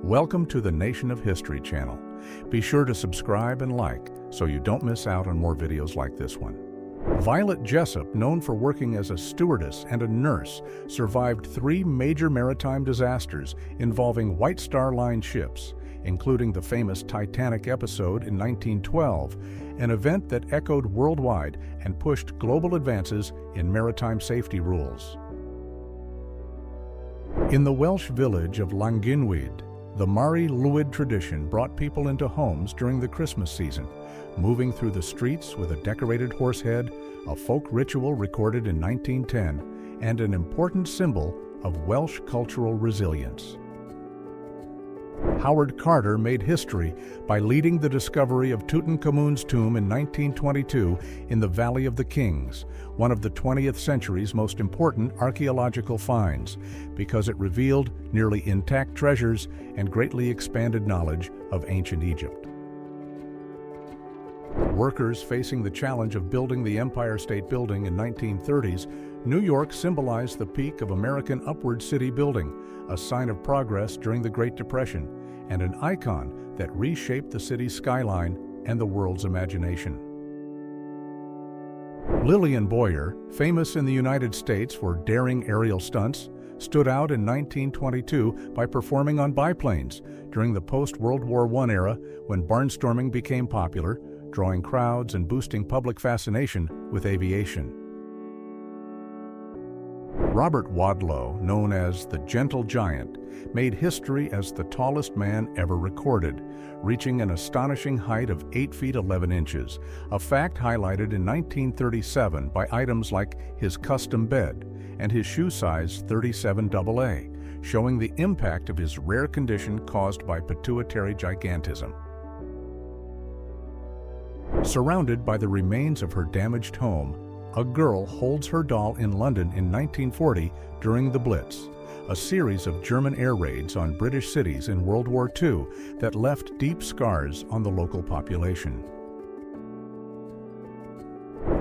Welcome to the Nation of History channel. Be sure to subscribe and like so you don't miss out on more videos like this one. Violet Jessop, known for working as a stewardess and a nurse, survived 3 major maritime disasters involving White Star Line ships, including the famous Titanic episode in 1912, an event that echoed worldwide and pushed global advances in maritime safety rules. In the Welsh village of Llanginwyd, the Mari Lwyd tradition brought people into homes during the Christmas season, moving through the streets with a decorated horse head, a folk ritual recorded in 1910, and an important symbol of Welsh cultural resilience. Howard Carter made history by leading the discovery of Tutankhamun's tomb in 1922 in the Valley of the Kings, one of the 20th century's most important archaeological finds, because it revealed nearly intact treasures and greatly expanded knowledge of ancient Egypt. Workers facing the challenge of building the Empire State Building in 1930s, New York symbolized the peak of American upward city building, a sign of progress during the Great Depression, and an icon that reshaped the city's skyline and the world's imagination. Lillian Boyer, famous in the United States for daring aerial stunts, stood out in 1922 by performing on biplanes during the post-World War I era when barnstorming became popular, drawing crowds and boosting public fascination with aviation. Robert Wadlow, known as the Gentle Giant, made history as the tallest man ever recorded, reaching an astonishing height of 8 feet 11 inches, a fact highlighted in 1937 by items like his custom bed and his shoe size 37AA, showing the impact of his rare condition caused by pituitary gigantism. Surrounded by the remains of her damaged home, a girl holds her doll in London in 1940 during the Blitz, a series of German air raids on British cities in World War II that left deep scars on the local population.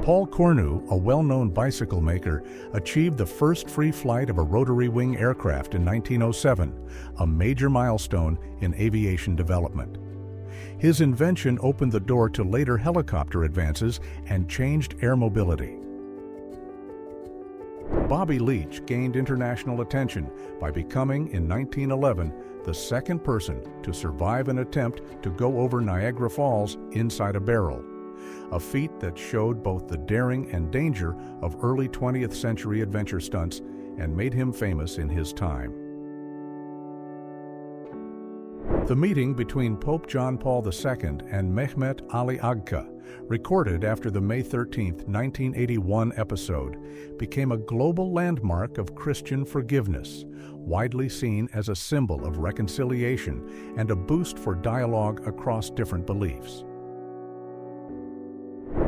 Paul Cornu, a well-known bicycle maker, achieved the first free flight of a rotary wing aircraft in 1907, a major milestone in aviation development. His invention opened the door to later helicopter advances and changed air mobility. Bobby Leach gained international attention by becoming, in 1911, the second person to survive an attempt to go over Niagara Falls inside a barrel, a feat that showed both the daring and danger of early 20th century adventure stunts and made him famous in his time. The meeting between Pope John Paul II and Mehmet Ali Agca, recorded after the May 13, 1981 episode, became a global landmark of Christian forgiveness, widely seen as a symbol of reconciliation and a boost for dialogue across different beliefs.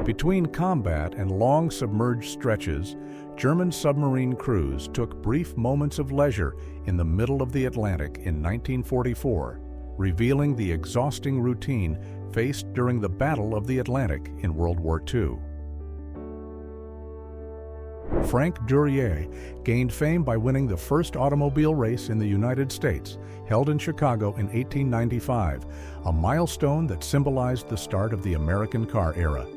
Between combat and long submerged stretches, German submarine crews took brief moments of leisure in the middle of the Atlantic in 1944, revealing the exhausting routine faced during the Battle of the Atlantic in World War II. Frank Duryea gained fame by winning the first automobile race in the United States, held in Chicago in 1895, a milestone that symbolized the start of the American car era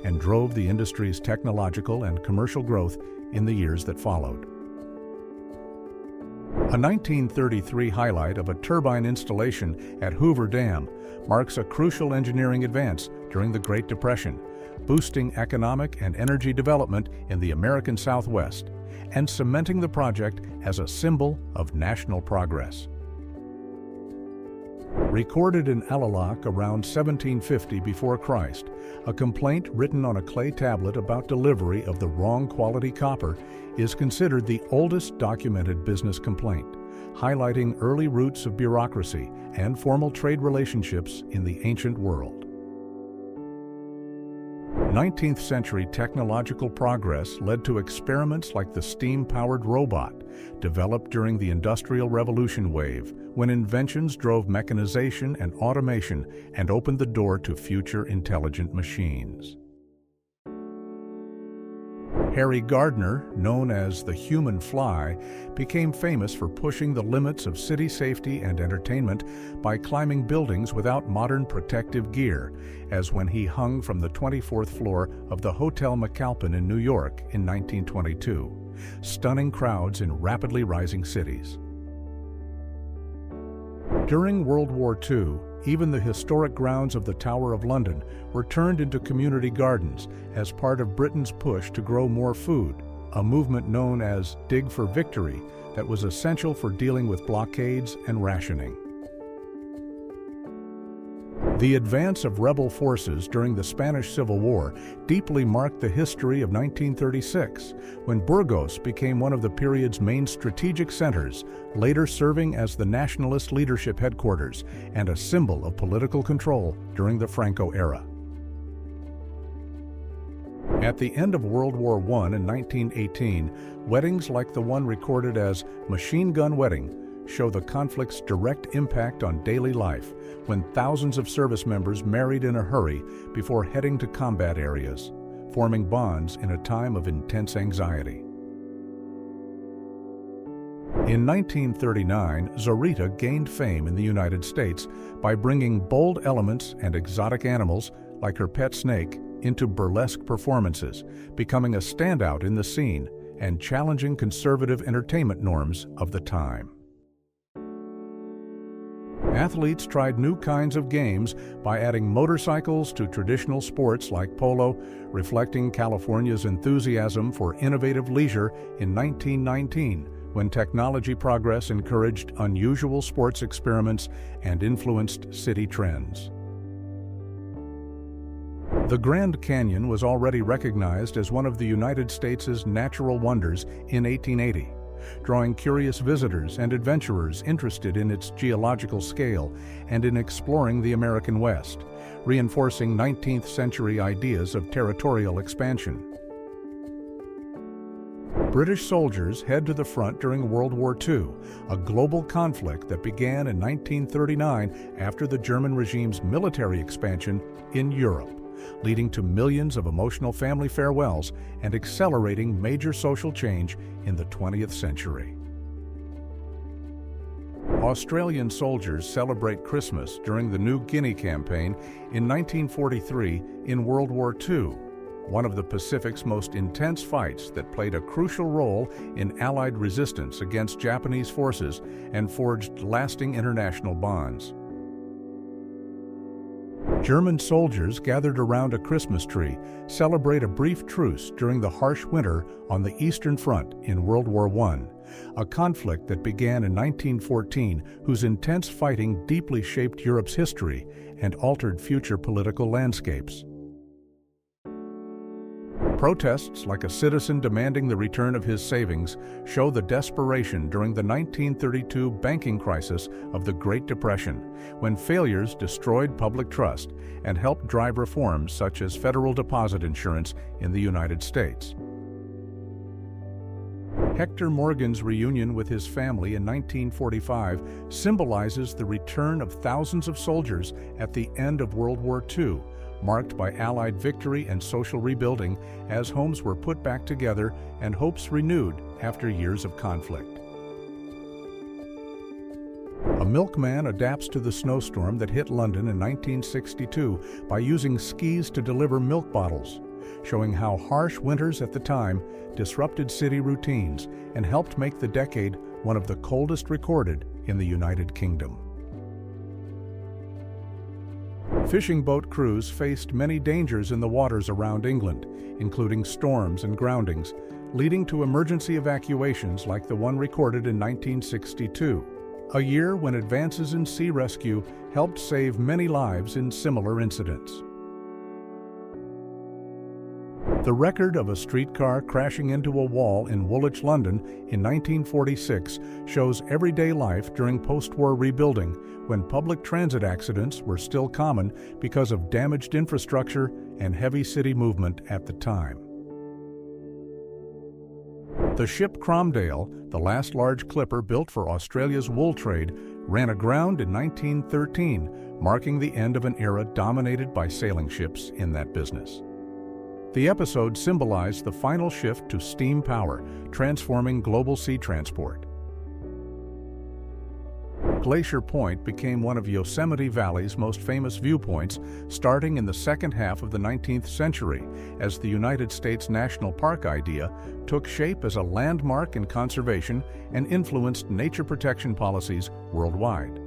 and drove the industry's technological and commercial growth in the years that followed. A 1933 highlight of a turbine installation at Hoover Dam marks a crucial engineering advance during the Great Depression, boosting economic and energy development in the American Southwest and cementing the project as a symbol of national progress. Recorded in Alalakh around 1750 before Christ, a complaint written on a clay tablet about delivery of the wrong quality copper is considered the oldest documented business complaint, highlighting early roots of bureaucracy and formal trade relationships in the ancient world. 19th century technological progress led to experiments like the steam-powered robot, developed during the Industrial Revolution wave, when inventions drove mechanization and automation and opened the door to future intelligent machines. Harry Gardner, known as the Human Fly, became famous for pushing the limits of city safety and entertainment by climbing buildings without modern protective gear, as when he hung from the 24th floor of the Hotel McAlpin in New York in 1922, stunning crowds in rapidly rising cities. During World War II, even the historic grounds of the Tower of London were turned into community gardens as part of Britain's push to grow more food, a movement known as Dig for Victory that was essential for dealing with blockades and rationing. The advance of rebel forces during the Spanish Civil War deeply marked the history of 1936, when Burgos became one of the period's main strategic centers, later serving as the nationalist leadership headquarters and a symbol of political control during the Franco era. At the end of World War I in 1918, weddings like the one recorded as Machine Gun Wedding show the conflict's direct impact on daily life, when thousands of service members married in a hurry before heading to combat areas, forming bonds in a time of intense anxiety. In 1939, Zorita gained fame in the United States by bringing bold elements and exotic animals, like her pet snake, into burlesque performances, becoming a standout in the scene and challenging conservative entertainment norms of the time. Athletes tried new kinds of games by adding motorcycles to traditional sports like polo, reflecting California's enthusiasm for innovative leisure in 1919, when technology progress encouraged unusual sports experiments and influenced city trends. The Grand Canyon was already recognized as one of the United States' natural wonders in 1880. Drawing curious visitors and adventurers interested in its geological scale and in exploring the American West, reinforcing 19th century ideas of territorial expansion. British soldiers head to the front during World War II, a global conflict that began in 1939 after the German regime's military expansion in Europe, leading to millions of emotional family farewells and accelerating major social change in the 20th century. Australian soldiers celebrate Christmas during the New Guinea campaign in 1943 in World War II, one of the Pacific's most intense fights that played a crucial role in Allied resistance against Japanese forces and forged lasting international bonds. German soldiers gathered around a Christmas tree celebrate a brief truce during the harsh winter on the Eastern Front in World War I, a conflict that began in 1914 whose intense fighting deeply shaped Europe's history and altered future political landscapes. Protests like a citizen demanding the return of his savings show the desperation during the 1932 banking crisis of the Great Depression, when failures destroyed public trust and helped drive reforms such as federal deposit insurance in the United States. Hector Morgan's reunion with his family in 1945 symbolizes the return of thousands of soldiers at the end of World War II, marked by Allied victory and social rebuilding as homes were put back together and hopes renewed after years of conflict. A milkman adapts to the snowstorm that hit London in 1962 by using skis to deliver milk bottles, showing how harsh winters at the time disrupted city routines and helped make the decade one of the coldest recorded in the United Kingdom. Fishing boat crews faced many dangers in the waters around England, including storms and groundings, leading to emergency evacuations like the one recorded in 1962, a year when advances in sea rescue helped save many lives in similar incidents. The record of a streetcar crashing into a wall in Woolwich, London in 1946 shows everyday life during post-war rebuilding, when public transit accidents were still common because of damaged infrastructure and heavy city movement at the time. The ship Cromdale, the last large clipper built for Australia's wool trade, ran aground in 1913, marking the end of an era dominated by sailing ships in that business. The episode symbolized the final shift to steam power, transforming global sea transport. Glacier Point became one of Yosemite Valley's most famous viewpoints starting in the second half of the 19th century as the United States National Park idea took shape as a landmark in conservation and influenced nature protection policies worldwide.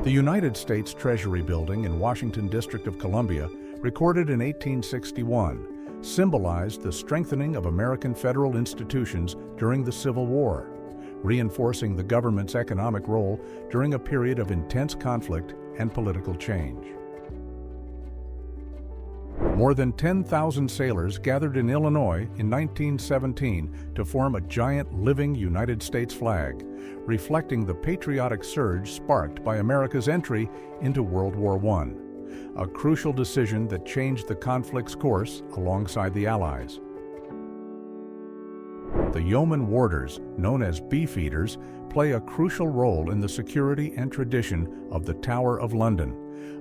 The United States Treasury Building in Washington District of Columbia, recorded in 1861, symbolized the strengthening of American federal institutions during the Civil War, reinforcing the government's economic role during a period of intense conflict and political change. More than 10,000 sailors gathered in Illinois in 1917 to form a giant living United States flag, reflecting the patriotic surge sparked by America's entry into World War I, a crucial decision that changed the conflict's course alongside the Allies. The yeoman warders, known as beefeaters, play a crucial role in the security and tradition of the Tower of London,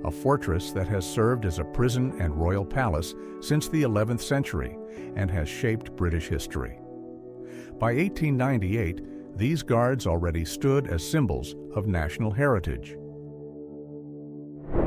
a fortress that has served as a prison and royal palace since the 11th century and has shaped British history. By 1898, these guards already stood as symbols of national heritage.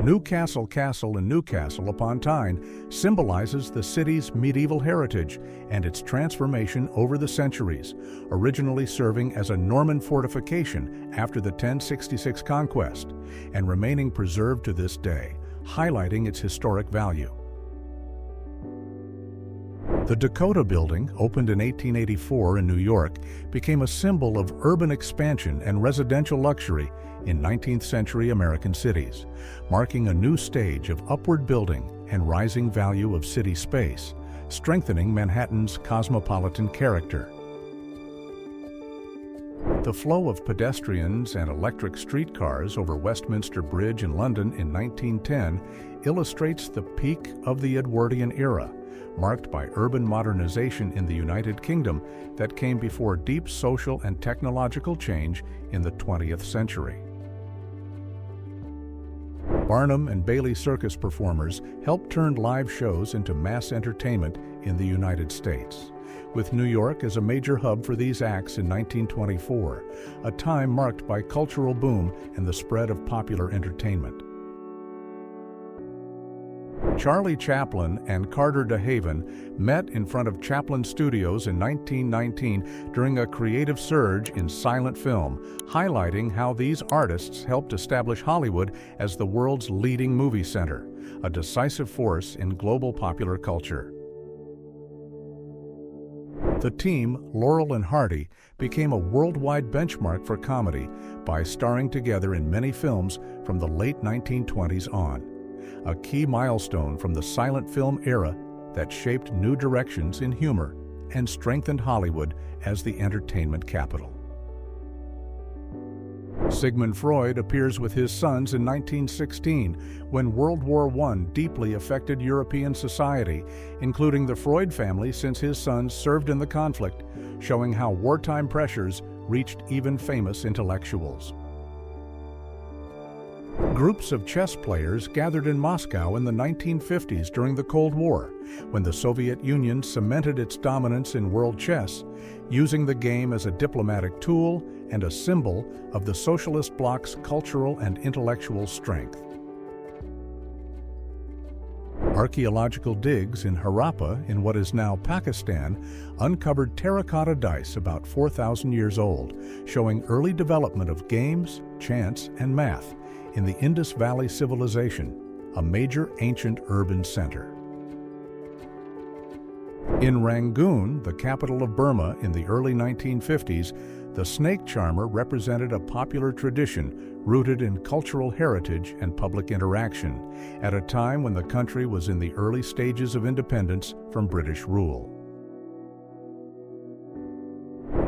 Newcastle Castle in Newcastle upon Tyne symbolizes the city's medieval heritage and its transformation over the centuries, originally serving as a Norman fortification after the 1066 conquest, and remaining preserved to this day, highlighting its historic value. The Dakota Building, opened in 1884 in New York, became a symbol of urban expansion and residential luxury in 19th century American cities, marking a new stage of upward building and rising value of city space, strengthening Manhattan's cosmopolitan character. The flow of pedestrians and electric streetcars over Westminster Bridge in London in 1910 illustrates the peak of the Edwardian era, marked by urban modernization in the United Kingdom that came before deep social and technological change in the 20th century. Barnum and Bailey circus performers helped turn live shows into mass entertainment in the United States, with New York as a major hub for these acts in 1924, a time marked by cultural boom and the spread of popular entertainment. Charlie Chaplin and Carter DeHaven met in front of Chaplin Studios in 1919 during a creative surge in silent film, highlighting how these artists helped establish Hollywood as the world's leading movie center, a decisive force in global popular culture. The team, Laurel and Hardy, became a worldwide benchmark for comedy by starring together in many films from the late 1920s on, a key milestone from the silent film era that shaped new directions in humor and strengthened Hollywood as the entertainment capital. Sigmund Freud appears with his sons in 1916 when World War I deeply affected European society, including the Freud family since his sons served in the conflict, showing how wartime pressures reached even famous intellectuals. Groups of chess players gathered in Moscow in the 1950s during the Cold War, when the Soviet Union cemented its dominance in world chess, using the game as a diplomatic tool and a symbol of the Socialist bloc's cultural and intellectual strength. Archaeological digs in Harappa, in what is now Pakistan, uncovered terracotta dice about 4,000 years old, showing early development of games, chance, and math in the Indus Valley Civilization, a major ancient urban center. In Rangoon, the capital of Burma in the early 1950s, the snake charmer represented a popular tradition rooted in cultural heritage and public interaction, at a time when the country was in the early stages of independence from British rule.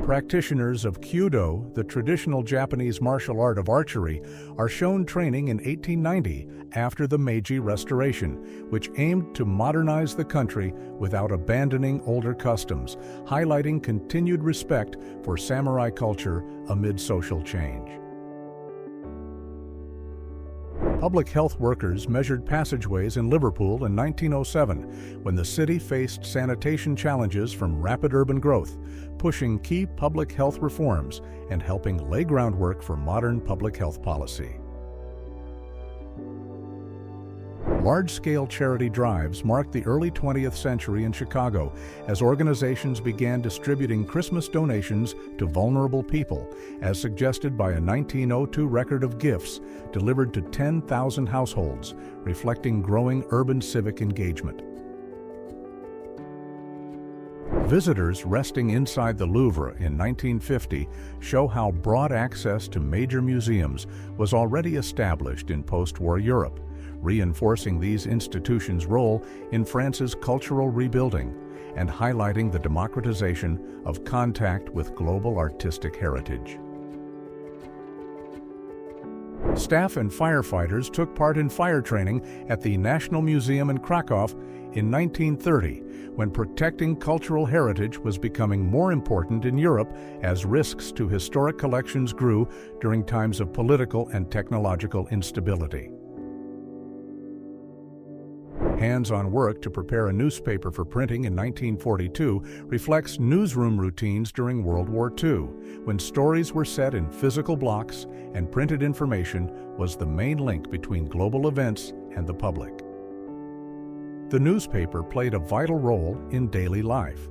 Practitioners of Kyudo, the traditional Japanese martial art of archery, are shown training in 1890 after the Meiji Restoration, which aimed to modernize the country without abandoning older customs, highlighting continued respect for samurai culture amid social change. Public health workers measured passageways in Liverpool in 1907 when the city faced sanitation challenges from rapid urban growth, pushing key public health reforms and helping lay groundwork for modern public health policy. Large-scale charity drives marked the early 20th century in Chicago as organizations began distributing Christmas donations to vulnerable people, as suggested by a 1902 record of gifts delivered to 10,000 households, reflecting growing urban civic engagement. Visitors resting inside the Louvre in 1950 show how broad access to major museums was already established in post-war Europe, reinforcing these institutions' role in France's cultural rebuilding and highlighting the democratization of contact with global artistic heritage. Staff and firefighters took part in fire training at the National Museum in Krakow in 1930, when protecting cultural heritage was becoming more important in Europe as risks to historic collections grew during times of political and technological instability. Hands-on work to prepare a newspaper for printing in 1942 reflects newsroom routines during World War II, when stories were set in physical blocks and printed information was the main link between global events and the public. The newspaper played a vital role in daily life.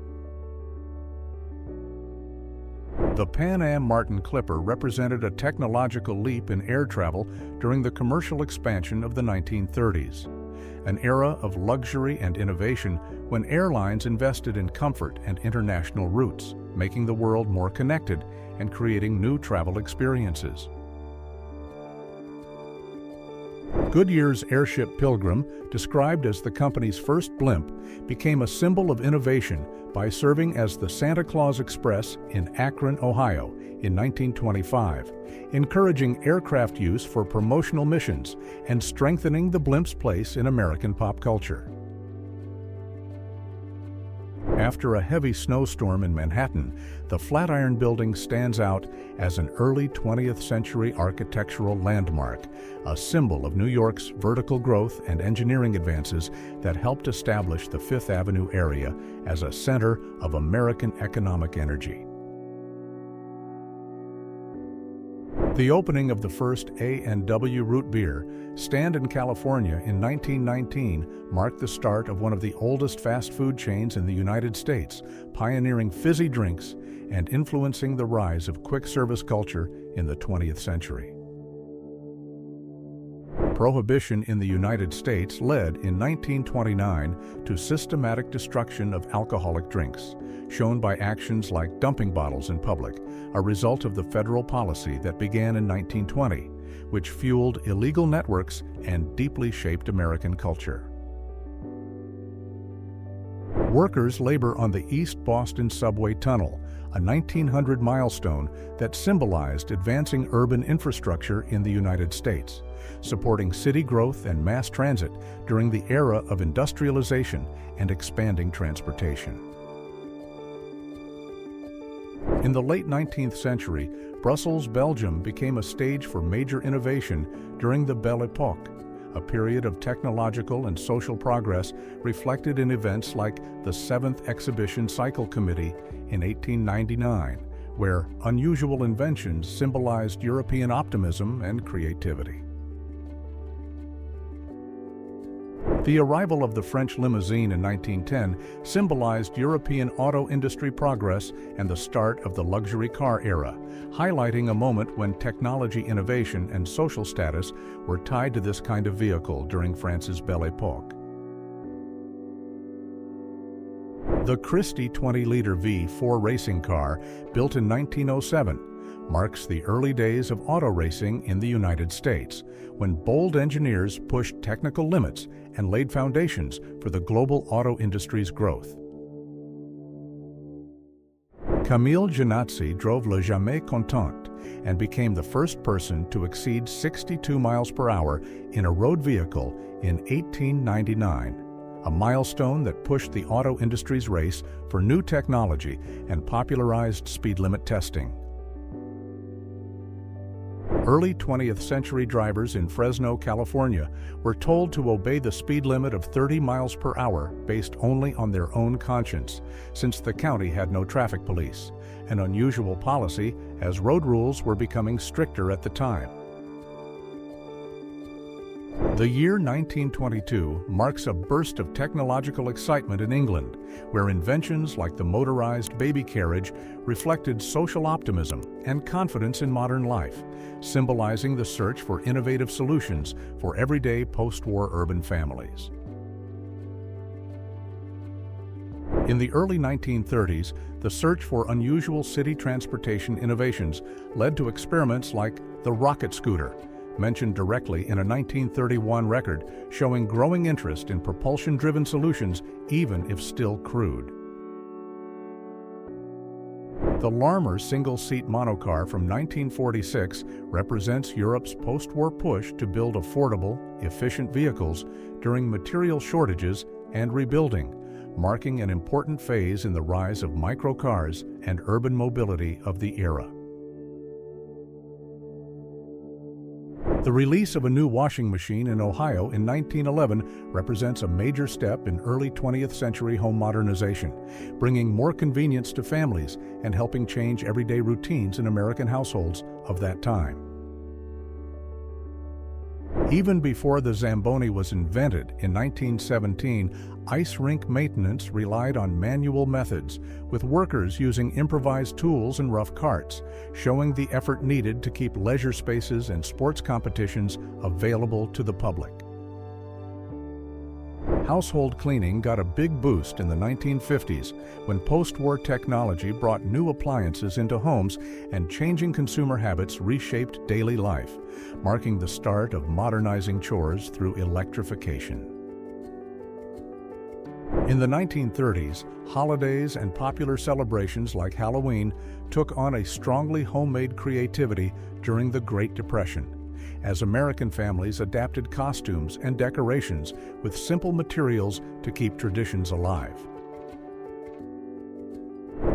The Pan Am Martin Clipper represented a technological leap in air travel during the commercial expansion of the 1930s. An era of luxury and innovation when airlines invested in comfort and international routes, making the world more connected and creating new travel experiences. Goodyear's airship Pilgrim, described as the company's first blimp, became a symbol of innovation by serving as the Santa Claus Express in Akron, Ohio, in 1925, encouraging aircraft use for promotional missions and strengthening the blimp's place in American pop culture. After a heavy snowstorm in Manhattan, the Flatiron Building stands out as an early 20th century architectural landmark, a symbol of New York's vertical growth and engineering advances that helped establish the Fifth Avenue area as a center of American economic energy. The opening of the first A&W root beer stand in California in 1919 marked the start of one of the oldest fast food chains in the United States, pioneering fizzy drinks and influencing the rise of quick service culture in the 20th century. Prohibition in the United States led in 1929 to systematic destruction of alcoholic drinks, shown by actions like dumping bottles in public, a result of the federal policy that began in 1920, which fueled illegal networks and deeply shaped American culture. Workers labor on the East Boston Subway Tunnel, a 1900 milestone that symbolized advancing urban infrastructure in the United States, supporting city growth and mass transit during the era of industrialization and expanding transportation. In the late 19th century, Brussels, Belgium became a stage for major innovation during the Belle Époque, a period of technological and social progress reflected in events like the 7th Exhibition Cycle Committee in 1899, where unusual inventions symbolized European optimism and creativity. The arrival of the French limousine in 1910 symbolized European auto industry progress and the start of the luxury car era, highlighting a moment when technology innovation and social status were tied to this kind of vehicle during France's Belle Époque. The Christie 20-liter V4 racing car, built in 1907, marks the early days of auto racing in the United States, when bold engineers pushed technical limits and laid foundations for the global auto industry's growth. Camille Janazzi drove Le Jamais Content and became the first person to exceed 62 miles per hour in a road vehicle in 1899, a milestone that pushed the auto industry's race for new technology and popularized speed limit testing. Early 20th century drivers in Fresno, California, were told to obey the speed limit of 30 miles per hour based only on their own conscience, since the county had no traffic police, an unusual policy as road rules were becoming stricter at the time. The year 1922 marks a burst of technological excitement in England, where inventions like the motorized baby carriage reflected social optimism and confidence in modern life, symbolizing the search for innovative solutions for everyday post-war urban families. In the early 1930s, the search for unusual city transportation innovations led to experiments like the rocket scooter, mentioned directly in a 1931 record showing growing interest in propulsion-driven solutions, even if still crude. The Larmer single-seat monocar from 1946 represents Europe's post-war push to build affordable, efficient vehicles during material shortages and rebuilding, marking an important phase in the rise of microcars and urban mobility of the era. The release of a new washing machine in Ohio in 1911 represents a major step in early 20th century home modernization, bringing more convenience to families and helping change everyday routines in American households of that time. Even before the Zamboni was invented in 1917, ice rink maintenance relied on manual methods, with workers using improvised tools and rough carts, showing the effort needed to keep leisure spaces and sports competitions available to the public. Household cleaning got a big boost in the 1950s when post-war technology brought new appliances into homes and changing consumer habits reshaped daily life, marking the start of modernizing chores through electrification. In the 1930s, holidays and popular celebrations like Halloween took on a strongly homemade creativity during the Great Depression, as American families adapted costumes and decorations with simple materials to keep traditions alive.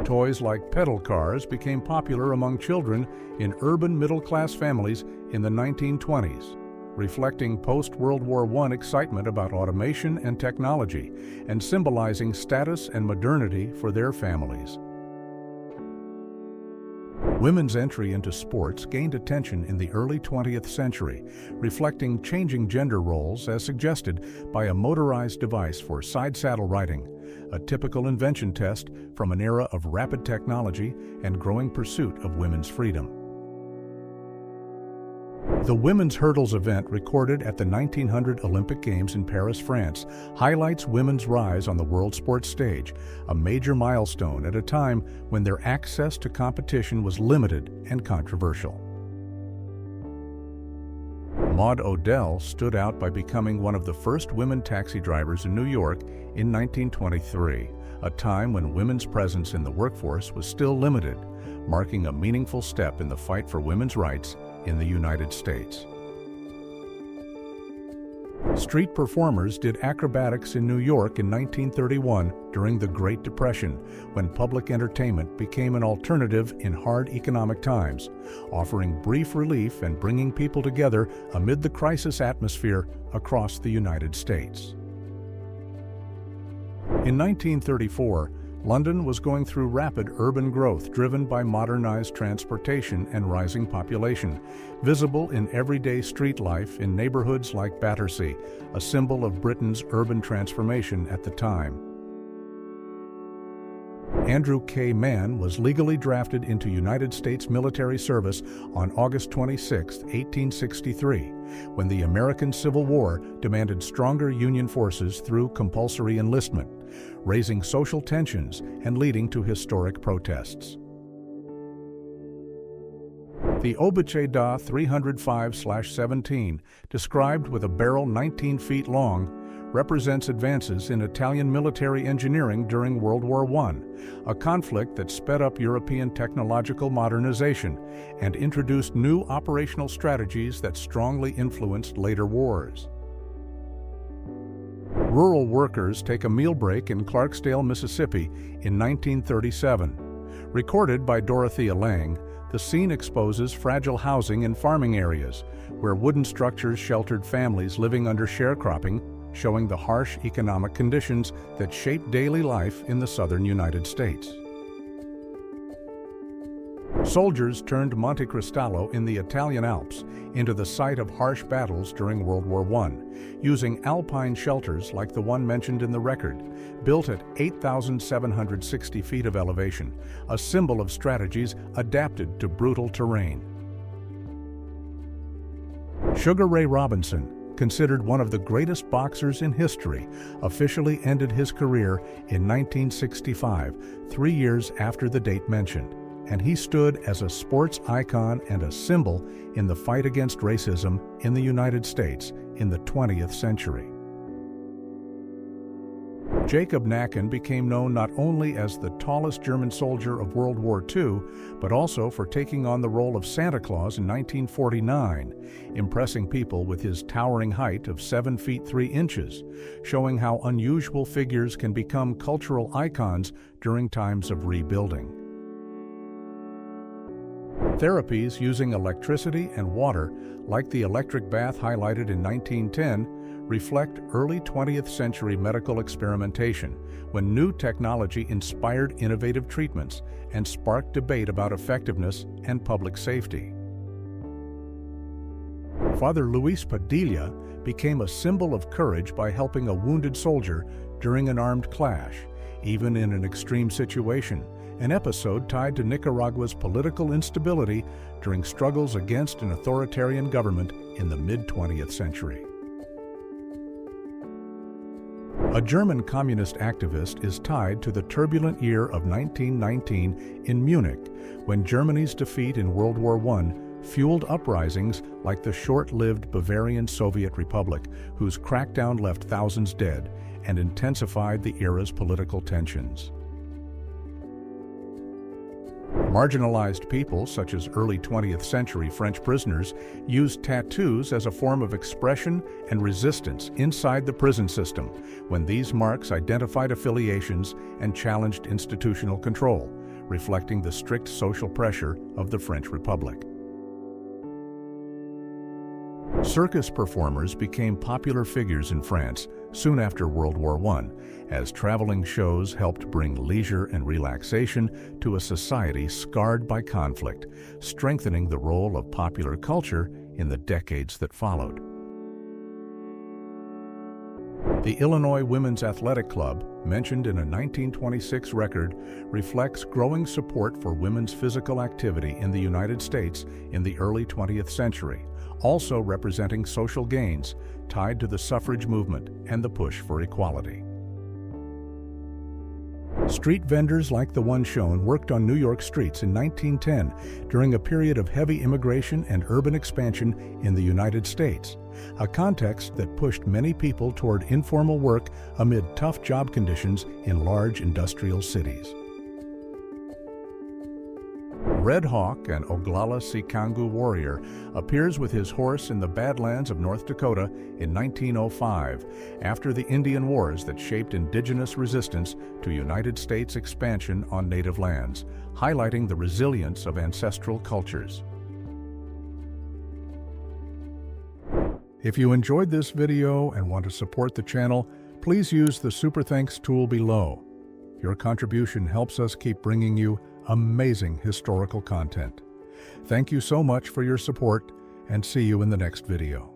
Toys like pedal cars became popular among children in urban middle-class families in the 1920s, reflecting post-World War I excitement about automation and technology and symbolizing status and modernity for their families. Women's entry into sports gained attention in the early 20th century, reflecting changing gender roles as suggested by a motorized device for side saddle riding, a typical invention test from an era of rapid technology and growing pursuit of women's freedom. The women's hurdles event recorded at the 1900 Olympic Games in Paris, France, highlights women's rise on the world sports stage, a major milestone at a time when their access to competition was limited and controversial. Maud Odell stood out by becoming one of the first women taxi drivers in New York in 1923, a time when women's presence in the workforce was still limited, marking a meaningful step in the fight for women's rights in the United States. Street performers did acrobatics in New York in 1931 during the Great Depression, when public entertainment became an alternative in hard economic times, offering brief relief and bringing people together amid the crisis atmosphere across the United States. In 1934, London was going through rapid urban growth driven by modernized transportation and rising population, visible in everyday street life in neighborhoods like Battersea, a symbol of Britain's urban transformation at the time. Andrew K. Mann was legally drafted into United States military service on August 26, 1863, when the American Civil War demanded stronger Union forces through compulsory enlistment, raising social tensions and leading to historic protests. The Obuche da 305/17, described with a barrel 19 feet long, represents advances in Italian military engineering during World War I, a conflict that sped up European technological modernization and introduced new operational strategies that strongly influenced later wars. Rural workers take a meal break in Clarksdale, Mississippi in 1937. Recorded by Dorothea Lange, the scene exposes fragile housing and farming areas, where wooden structures sheltered families living under sharecropping, showing the harsh economic conditions that shape daily life in the southern United States. Soldiers turned Monte Cristallo in the Italian Alps into the site of harsh battles during World War I, using alpine shelters like the one mentioned in the record, built at 8,760 feet of elevation, a symbol of strategies adapted to brutal terrain. Sugar Ray Robinson, considered one of the greatest boxers in history, officially ended his career in 1965, 3 years after the date mentioned, and he stood as a sports icon and a symbol in the fight against racism in the United States in the 20th century. Jacob Nacken became known not only as the tallest German soldier of World War II, but also for taking on the role of Santa Claus in 1949, impressing people with his towering height of 7 feet 3 inches, showing how unusual figures can become cultural icons during times of rebuilding. Therapies using electricity and water, like the electric bath highlighted in 1910, reflect early 20th century medical experimentation, when new technology inspired innovative treatments and sparked debate about effectiveness and public safety. Father Luis Padilla became a symbol of courage by helping a wounded soldier during an armed clash, even in an extreme situation, an episode tied to Nicaragua's political instability during struggles against an authoritarian government in the mid-20th century. A German communist activist is tied to the turbulent year of 1919 in Munich, when Germany's defeat in World War I fueled uprisings like the short-lived Bavarian Soviet Republic, whose crackdown left thousands dead and intensified the era's political tensions. Marginalized people, such as early 20th century French prisoners, used tattoos as a form of expression and resistance inside the prison system, when these marks identified affiliations and challenged institutional control, reflecting the strict social pressure of the French Republic. Circus performers became popular figures in France soon after World War I, as traveling shows helped bring leisure and relaxation to a society scarred by conflict, strengthening the role of popular culture in the decades that followed. The Illinois Women's Athletic Club, mentioned in a 1926 record, reflects growing support for women's physical activity in the United States in the early 20th century, also representing social gains tied to the suffrage movement and the push for equality. Street vendors like the one shown worked on New York streets in 1910 during a period of heavy immigration and urban expansion in the United States, a context that pushed many people toward informal work amid tough job conditions in large industrial cities. Red Hawk, an Oglala Sikangu warrior, appears with his horse in the Badlands of North Dakota in 1905, after the Indian Wars that shaped indigenous resistance to United States expansion on native lands, highlighting the resilience of ancestral cultures. If you enjoyed this video and want to support the channel, please use the Super Thanks tool below. Your contribution helps us keep bringing you amazing historical content. Thank you so much for your support, and see you in the next video.